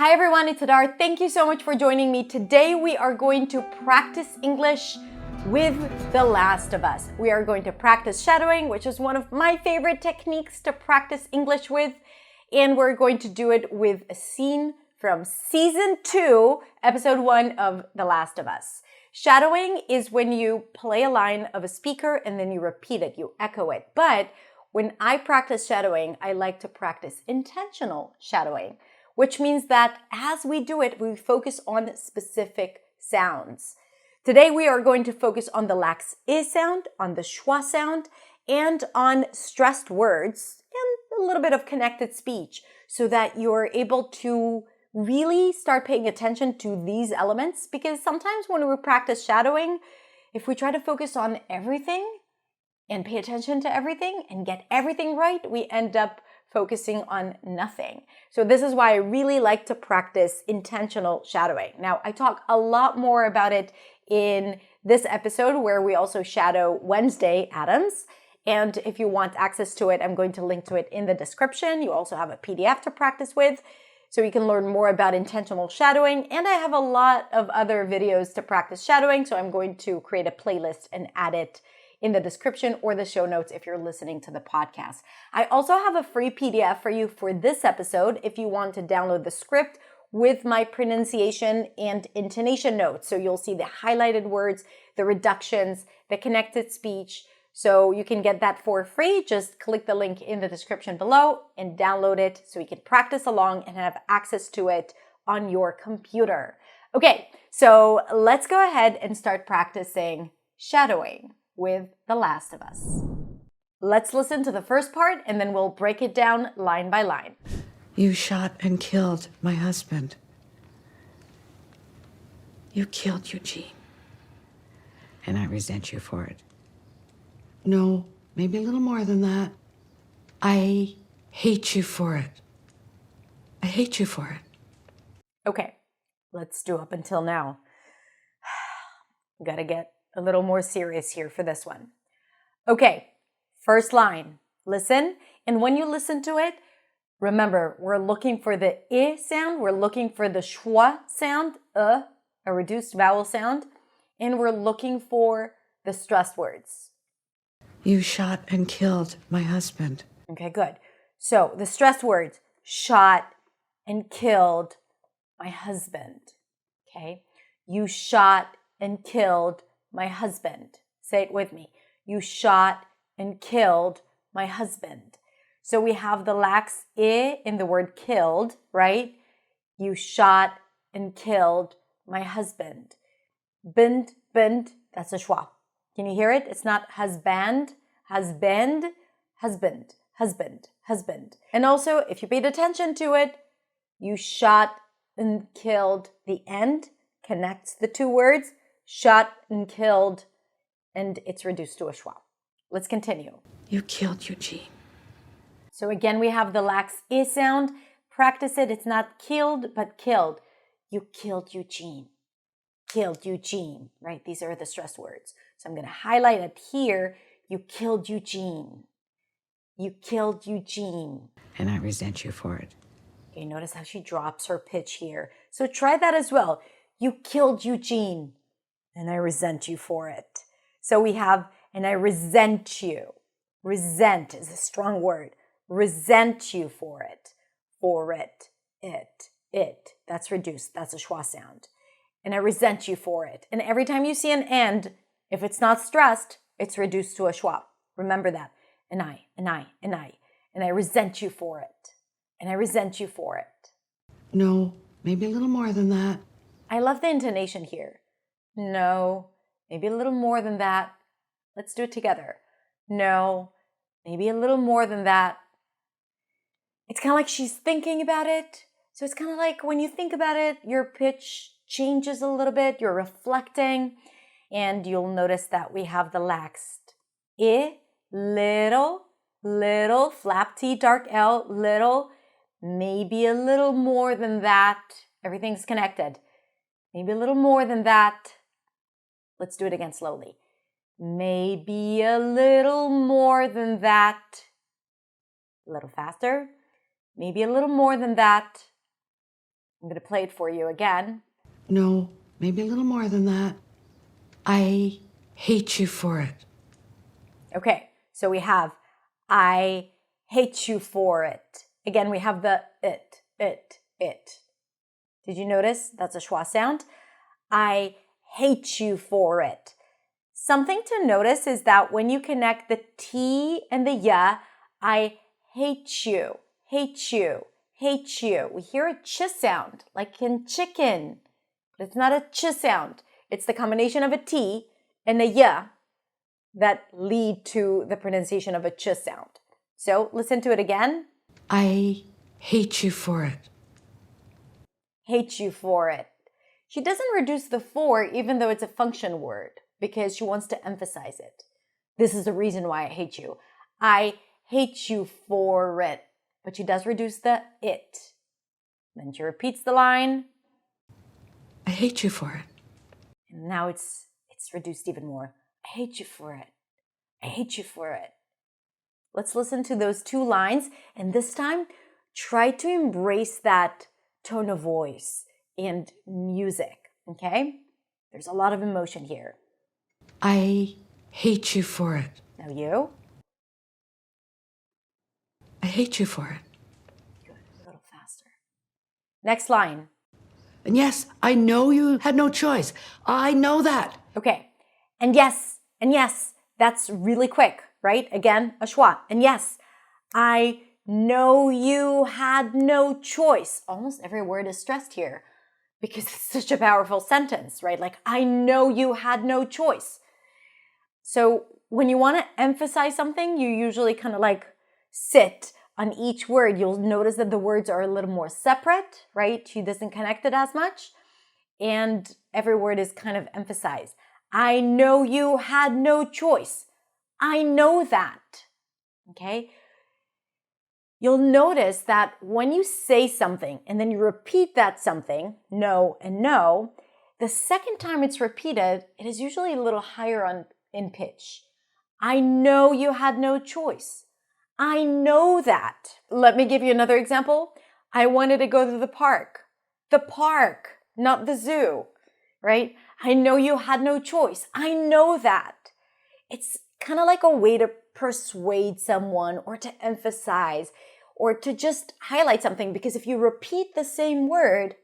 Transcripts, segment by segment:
Hi everyone, it's Hadar. Thank you so much for joining me. Today we are going to practice English with The Last of Us. We are going to practice shadowing, which is one of my favorite techniques to practice English with. And we're going to do it with a scene from season 2, episode 1 of The Last of Us. Shadowing is when you play a line of a speaker and then you repeat it, you echo it. But when I practice shadowing, I like to practice intentional shadowing, which means that as we do it, we focus on specific sounds. Today, we are going to focus on the lax I sound, on the schwa sound, and on stressed words, and a little bit of connected speech, so that you're able to really start paying attention to these elements. Because sometimes when we practice shadowing, if we try to focus on everything and pay attention to everything and get everything right, we end up focusing on nothing. So this is why I really like to practice intentional shadowing. Now, I talk a lot more about it in this episode where we also shadow Wednesday Adams. And if you want access to it, I'm going to link to it in the description. You also have a PDF to practice with, so you can learn more about intentional shadowing. And I have a lot of other videos to practice shadowing, so I'm going to create a playlist and add it in the description or the show notes if you're listening to the podcast. I also have a free PDF for you for this episode if you want to download the script with my pronunciation and intonation notes. So you'll see the highlighted words, the reductions, the connected speech. So you can get that for free. Just click the link in the description below and download it so you can practice along and have access to it on your computer. Okay, so let's go ahead and start practicing shadowing with The Last of Us. Let's listen to the first part and then we'll break it down line by line. You shot and killed my husband. You killed Eugene. And I resent you for it. No, maybe a little more than that. I hate you for it. I hate you for it. Okay, let's do up until now. Gotta get a little more serious here for this one. Okay, first line. Listen, and when you listen to it, remember, we're looking for the I sound, we're looking for the schwa sound, a reduced vowel sound, and we're looking for the stressed words. You shot and killed my husband. Okay, good. So the stressed words, shot and killed my husband. Okay, you shot and killed my husband. Say it with me. You shot and killed my husband. So we have the lax I in the word killed, right? You shot and killed my husband. Bind, that's a schwa. Can you hear it? It's not husband, husband, husband, husband, husband. And also, if you paid attention to it, you shot and killed, the end connects the two words, shot and killed, and it's reduced to a schwa. Let's continue. You killed Eugene. So again, we have the lax I sound. Practice it. It's not killed, but killed. You killed Eugene. Killed Eugene, right? These are the stressed words. So I'm going to highlight it here. You killed Eugene. You killed Eugene. And I resent you for it. Okay, notice how she drops her pitch here. So try that as well. You killed Eugene. And I resent you for it. So we have, and I resent you. Resent is a strong word. Resent you for it. For it. It. That's reduced. That's a schwa sound. And I resent you for it. And every time you see an and, if it's not stressed, it's reduced to a schwa. Remember that. And I. And I resent you for it. And I resent you for it. No, maybe a little more than that. I love the intonation here. No, maybe a little more than that. Let's do it together. No, maybe a little more than that. It's kind of like she's thinking about it. So it's kind of like when you think about it, your pitch changes a little bit. You're reflecting. And you'll notice that we have the laxed I, little, flap T, dark L, little, maybe a little more than that. Everything's connected. Maybe a little more than that. Let's do it again slowly. Maybe a little more than that. A little faster. Maybe a little more than that. I'm going to play it for you again. No, maybe a little more than that. I hate you for it. Okay, so we have I hate you for it. Again, we have the it. Did you notice? That's a schwa sound. I hate you for it. Something to notice is that when you connect the T and the ya, I hate you, hate you, hate you. We hear a ch sound, like in chicken, but it's not a ch sound. It's the combination of a T and a ya that lead to the pronunciation of a ch sound. So listen to it again. I hate you for it. Hate you for it. She doesn't reduce the for even though it's a function word because she wants to emphasize it. This is the reason why I hate you. I hate you for it. But she does reduce the it. Then she repeats the line. I hate you for it. And now it's reduced even more. I hate you for it. I hate you for it. Let's listen to those two lines. And this time, try to embrace that tone of voice and music, okay? There's a lot of emotion here. I hate you for it. Now you. I hate you for it. Good, a little faster. Next line. And yes, I know you had no choice. I know that. Okay. And yes, that's really quick, right? Again, a schwa. And yes, I know you had no choice. Almost every word is stressed here because it's such a powerful sentence, right? Like, I know you had no choice. So when you want to emphasize something, you usually kind of like sit on each word. You'll notice that the words are a little more separate, right? She doesn't connect it as much. And every word is kind of emphasized. I know you had no choice. I know that. Okay? You'll notice that when you say something and then you repeat that something, no and no, the second time it's repeated, it is usually a little higher in pitch. I know you had no choice. I know that. Let me give you another example. I wanted to go to the park. The park, not the zoo, right? I know you had no choice. I know that. It's kind of like a way to persuade someone or to emphasize or to just highlight something, because if you repeat the same word,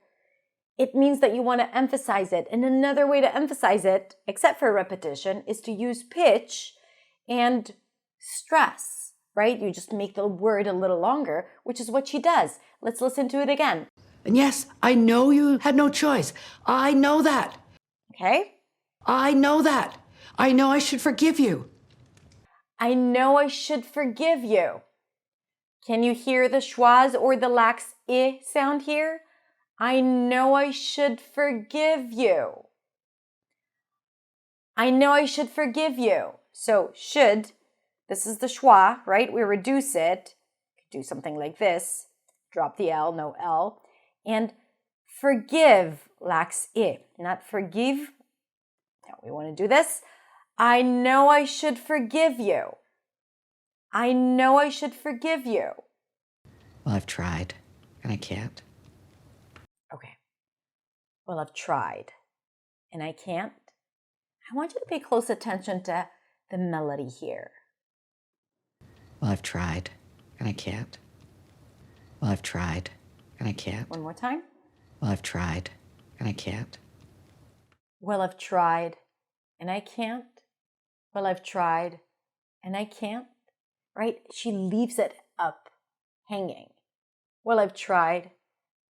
it means that you want to emphasize it. And another way to emphasize it, except for repetition, is to use pitch and stress, right? You just make the word a little longer, which is what she does. Let's listen to it again. And yes, I know you had no choice. I know that. Okay? I know that. I know I should forgive you. I know I should forgive you. Can you hear the schwas or the lax I sound here? I know I should forgive you. I know I should forgive you. So should, this is the schwa, right? We reduce it. Do something like this. Drop the L, no L. And forgive, lax I. Not forgive. No, we want to do this. I know I should forgive you. I know I should forgive you. Well, I've tried, and I can't. Okay. Well, I've tried, and I can't. I want you to pay close attention to the melody here. Well, I've tried, and I can't. Well, I've tried, and I can't. One more time. Well, I've tried, and I can't. Well, I've tried, and I can't. Well, I've tried, and I can't. Right? She leaves it up, hanging. Well, I've tried,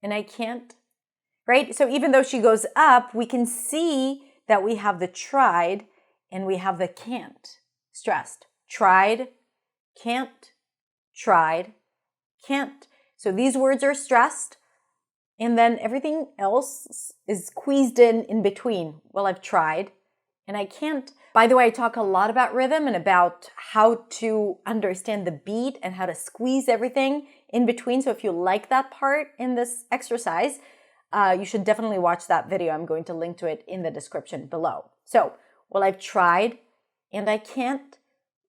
and I can't. Right? So even though she goes up, we can see that we have the tried and we have the can't stressed. Tried, can't, tried, can't. So these words are stressed, and then everything else is squeezed in between. Well, I've tried, and I can't. By the way, I talk a lot about rhythm and about how to understand the beat and how to squeeze everything in between. So if you like that part in this exercise, you should definitely watch that video. I'm going to link to it in the description below. So, well, I've tried and I can't.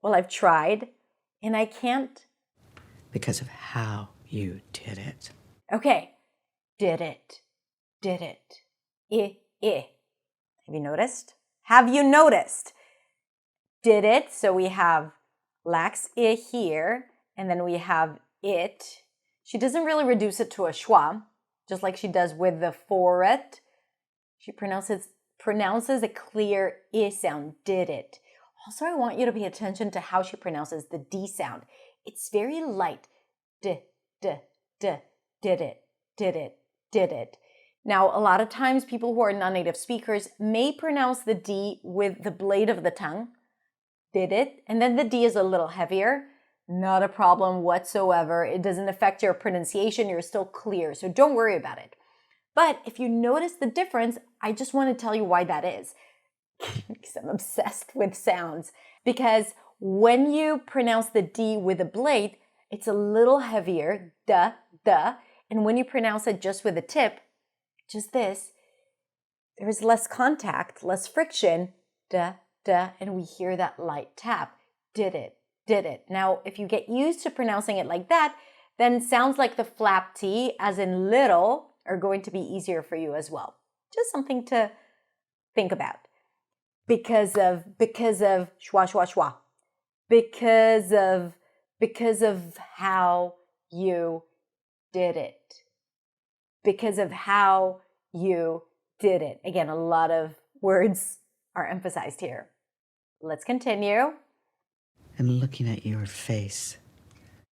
Well, I've tried and I can't. Because of how you did it. Okay, did it. did it. I. Have you noticed? Have you noticed? Did it. So we have lax I here, and then we have it. She doesn't really reduce it to a schwa, just like she does with the for it. She pronounces a clear I sound, did it. Also, I want you to pay attention to how she pronounces the D sound. It's very light. D, did it, did it, did it. Now, a lot of times people who are non-native speakers may pronounce the D with the blade of the tongue, did it, and then the D is a little heavier. Not a problem whatsoever. It doesn't affect your pronunciation. You're still clear, so don't worry about it. But if you notice the difference, I just want to tell you why that is. Because I'm obsessed with sounds. Because when you pronounce the D with a blade, it's a little heavier, duh. And when you pronounce it just with a tip, just this, there's less contact, less friction, duh, and we hear that light tap. Did it. Now, if you get used to pronouncing it like that, then sounds like the flap T, as in little, are going to be easier for you as well. Just something to think about. Because of schwa, schwa, schwa. Because of how you did it. Because of how you did it. Again, a lot of words are emphasized here. Let's continue. And looking at your face.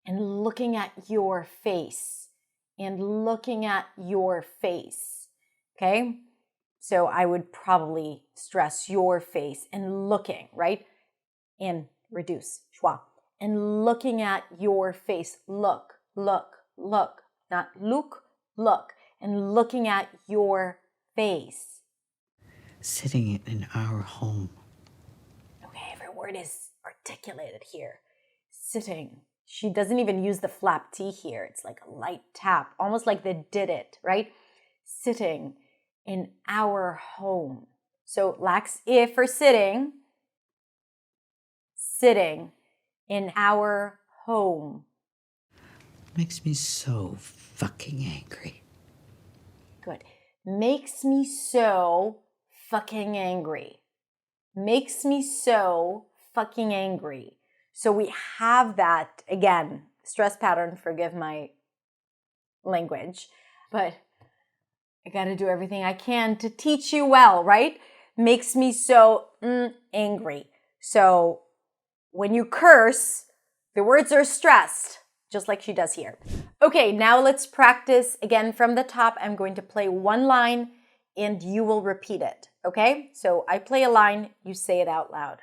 And looking at your face. And looking at your face. Okay? So I would probably stress your face and looking, right? And reduce, schwa. And looking at your face. Look. Not look. And looking at your face. Sitting in our home. Okay, every word is articulated here. Sitting. She doesn't even use the flap T here. It's like a light tap, almost like the did it, right? Sitting in our home. So lax I for sitting. Sitting in our home. Makes me so fucking angry. Good. Makes me so fucking angry. Makes me so fucking angry. So we have that, again, stress pattern, forgive my language, but I got to do everything I can to teach you well, right? Makes me so angry. So when you curse, the words are stressed, just like she does here. Okay, now let's practice again from the top. I'm going to play one line and you will repeat it, okay? So I play a line, you say it out loud.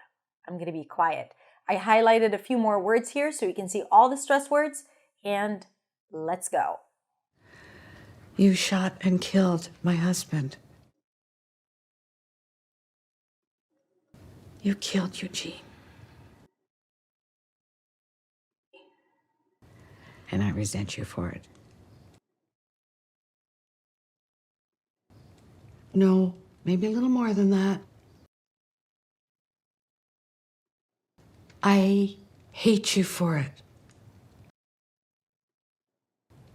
I'm going to be quiet. I highlighted a few more words here so you can see all the stress words, and let's go. You shot and killed my husband. You killed Eugene. And I resent you for it. No, maybe a little more than that. I hate you for it.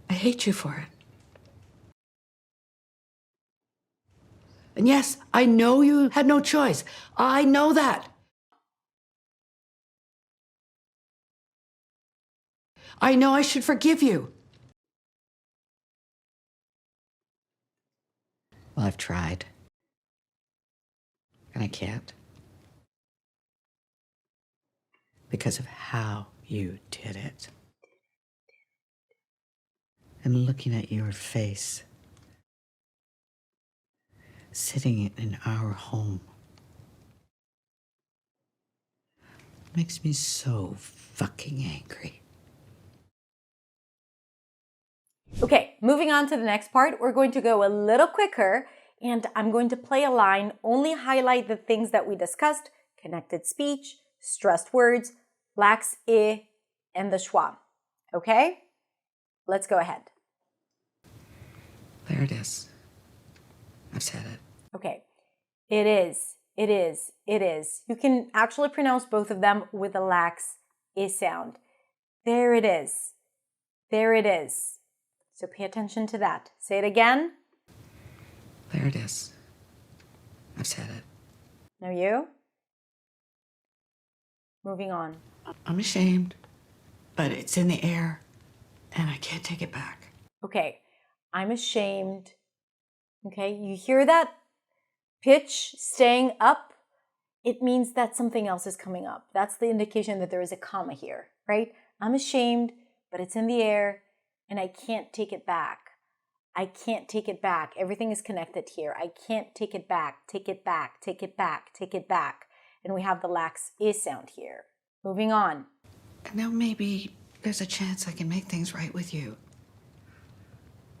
I hate you for it. And yes, I know you had no choice. I know that. I know I should forgive you. Well, I've tried. And I can't. Because of how you did it. And looking at your face. Sitting in our home. Makes me so fucking angry. Okay, moving on to the next part, we're going to go a little quicker and I'm going to play a line, only highlight the things that we discussed, connected speech, stressed words, lax I, and the schwa. Okay? Let's go ahead. There it is. I've said it. Okay. It is. You can actually pronounce both of them with a lax I sound. There it is. There it is. So pay attention to that. Say it again. it is. I've said it. Now you? Moving on. I'm ashamed, but it's in the air, and I can't take it back. Okay, I'm ashamed. Okay, you hear that pitch staying up? It means that something else is coming up. That's the indication that there is a comma here, right? I'm ashamed, but it's in the air, and I can't take it back. I can't take it back. Everything is connected here. I can't take it back, take it back, take it back, take it back. And we have the lax I sound here. Moving on. And now maybe there's a chance I can make things right with you.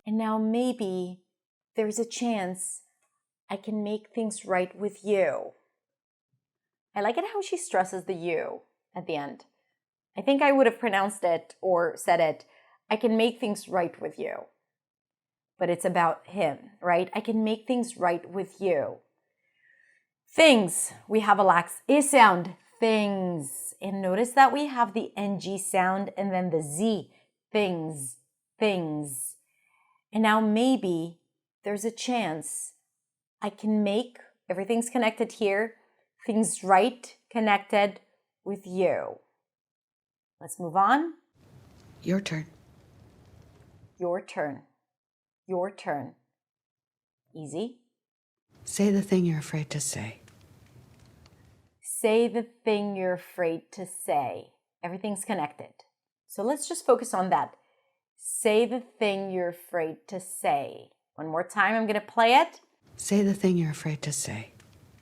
And now maybe there's a chance I can make things right with you. I like it how she stresses the you at the end. I think I would have pronounced it or said it, I can make things right with you. But it's about him, right? I can make things right with you. Things, we have a lax I sound, things. And notice that we have the NG sound and then the Z, things, things. And now maybe there's a chance I can make, everything's connected here, things right, connected with you. Let's move on. Your turn. Your turn. Your turn. Easy. Say the thing you're afraid to say. Say the thing you're afraid to say. Everything's connected. So let's just focus on that. Say the thing you're afraid to say. One more time, I'm going to play it. Say the thing you're afraid to say.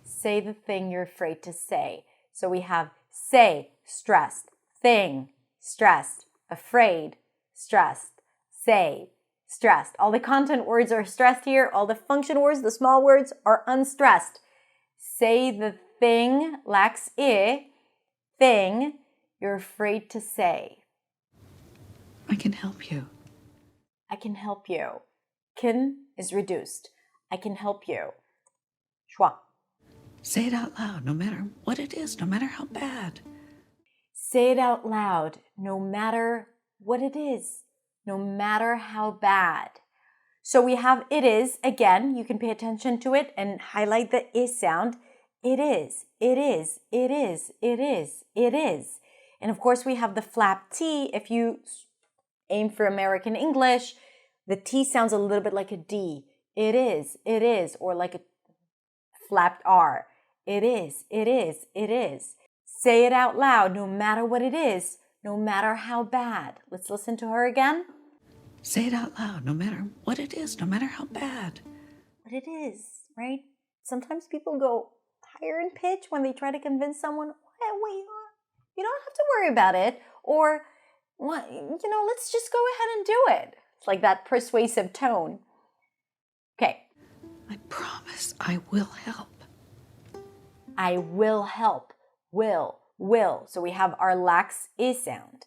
Say the thing you're afraid to say. So we have say, stressed, thing, stressed, afraid, stressed, say, stressed. All the content words are stressed here. All the function words, the small words, are unstressed. Say the thing, lax I, thing you're afraid to say. I can help you. I can help you. Can is reduced. I can help you. Schwa. Say it out loud, no matter what it is, no matter how bad. Say it out loud, no matter what it is, no matter how bad. So we have it is, again, you can pay attention to it and highlight the I sound. It is, it is, it is, it is, it is. And of course we have the flap T. If you aim for American English, the T sounds a little bit like a D. It is, or like a flapped R. It is, it is, it is. Say it out loud, no matter what it is, no matter how bad. Let's listen to her again. Say it out loud, no matter what it is, no matter how bad. What it is, right? Sometimes people go higher in pitch when they try to convince someone, wait, you don't have to worry about it. Or, what, let's just go ahead and do it. It's like that persuasive tone. Okay. I promise I will help. I will help. Will. So we have our lax I sound.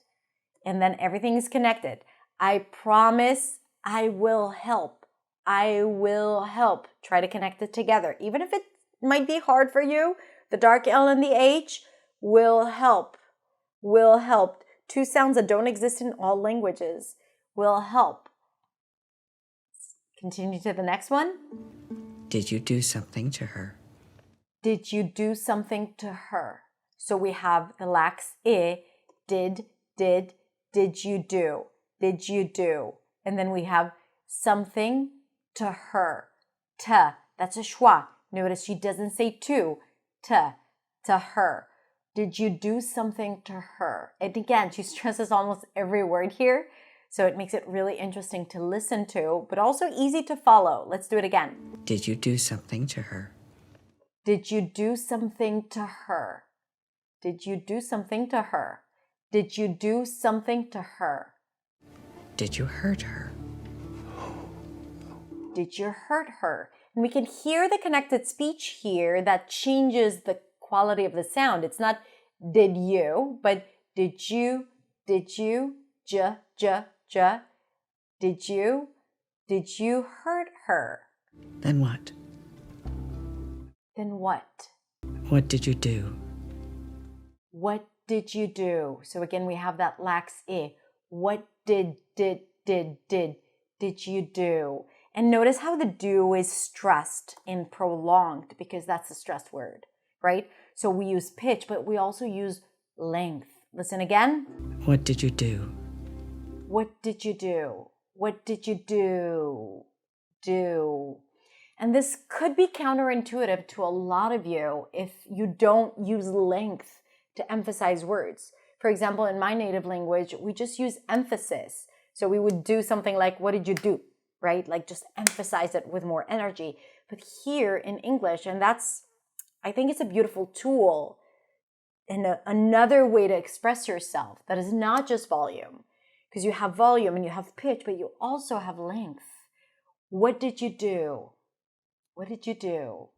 And then everything is connected. I promise I will help. I will help. Try to connect it together. Even if it might be hard for you, the dark L and the H will help. Will help. Two sounds that don't exist in all languages. Will help. Continue to the next one. Did you do something to her? Did you do something to her? So we have the lax I, did you do? Did you do? And then we have something to her. To, that's a schwa. Notice she doesn't say to her. Did you do something to her? And again, she stresses almost every word here. So it makes it really interesting to listen to, but also easy to follow. Let's do it again. Did you do something to her? Did you do something to her? Did you do something to her? Did you do something to her? Did you hurt her? Did you hurt her? And we can hear the connected speech here that changes the quality of the sound. It's not did you, but did you, j, did you hurt her? Then what? Then what? What did you do? What did you do? So again, we have that lax I. What did you do? And notice how the do is stressed and prolonged because that's a stressed word, right? So we use pitch, but we also use length. Listen again. What did you do? What did you do? What did you do? Do. And this could be counterintuitive to a lot of you if you don't use length to emphasize words. For example, in my native language, we just use emphasis. So we would do something like, what did you do? Right? Like just emphasize it with more energy. But here in English, and I think it's a beautiful tool and another way to express yourself that is not just volume, because you have volume and you have pitch, but you also have length. What did you do? What did you do?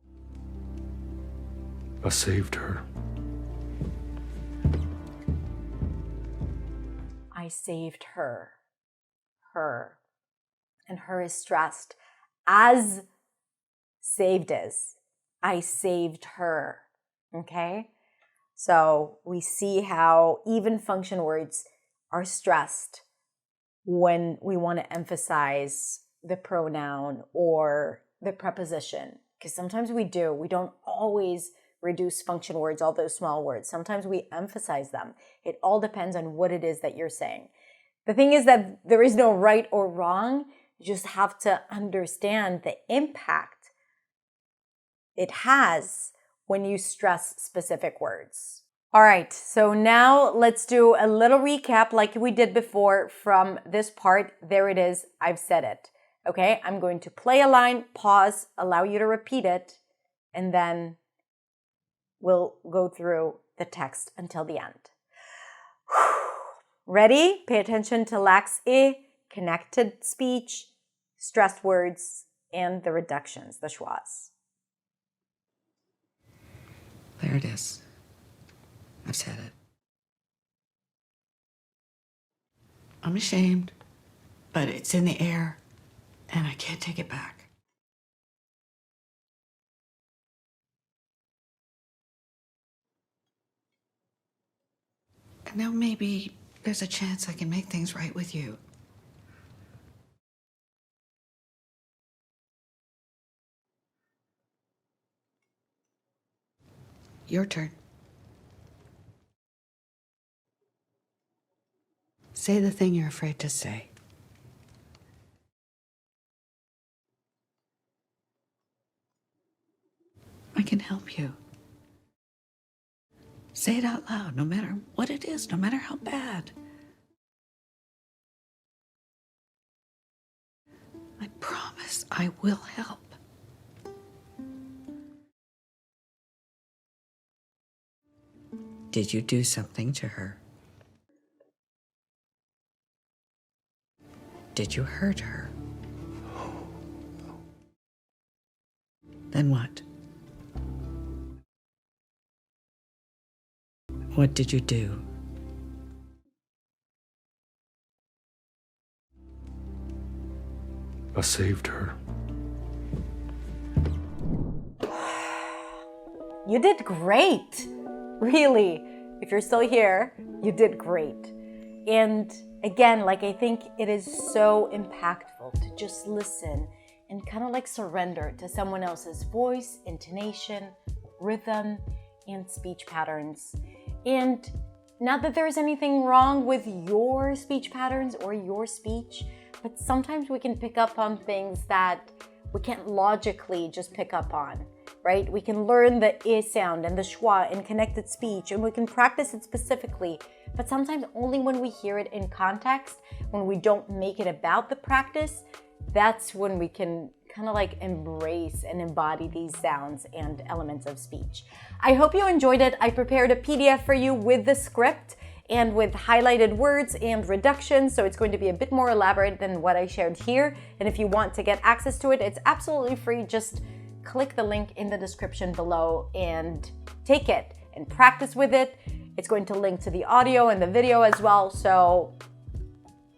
I saved her. I saved her. Her. And her is stressed as saved is. I saved her. Okay? So we see how even function words are stressed when we want to emphasize the pronoun or the preposition. Because sometimes we do. We don't always reduce function words, all those small words. Sometimes we emphasize them. It all depends on what it is that you're saying. The thing is that there is no right or wrong. You just have to understand the impact it has when you stress specific words. All right, so now let's do a little recap like we did before from this part. There it is, I've said it. Okay, I'm going to play a line, pause, allow you to repeat it, and then we'll go through the text until the end. Ready? Pay attention to lax e, connected speech, stressed words, and the reductions, the schwas. There it is. I've said it. I'm ashamed, but it's in the air, and I can't take it back. And now maybe there's a chance I can make things right with you. Your turn. Say the thing you're afraid to say. I can help you. Say it out loud, no matter what it is, no matter how bad. I promise I will help. Did you do something to her? Did you hurt her? Then what? What did you do? I saved her. You did great. Really. If you're still here, you did great. And again, like I think it is so impactful to just listen and kind of like surrender to someone else's voice, intonation, rhythm, and speech patterns. And not that there's anything wrong with your speech patterns or your speech, but sometimes we can pick up on things that we can't logically just pick up on, right? We can learn the I sound and the schwa in connected speech, and we can practice it specifically, but sometimes only when we hear it in context, when we don't make it about the practice, that's when we can kind of like embrace and embody these sounds and elements of speech. I hope you enjoyed it. I prepared a PDF for you with the script and with highlighted words and reductions, so it's going to be a bit more elaborate than what I shared here. And if you want to get access to it, it's absolutely free. Just click the link in the description below and take it and practice with it. It's going to link to the audio and the video as well, so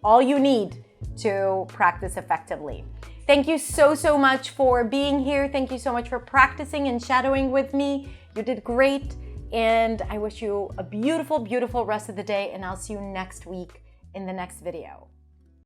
all you need to practice effectively. Thank you so much for being here. Thank you so much for practicing and shadowing with me. You did great. And I wish you a beautiful, beautiful rest of the day, and I'll see you next week in the next video.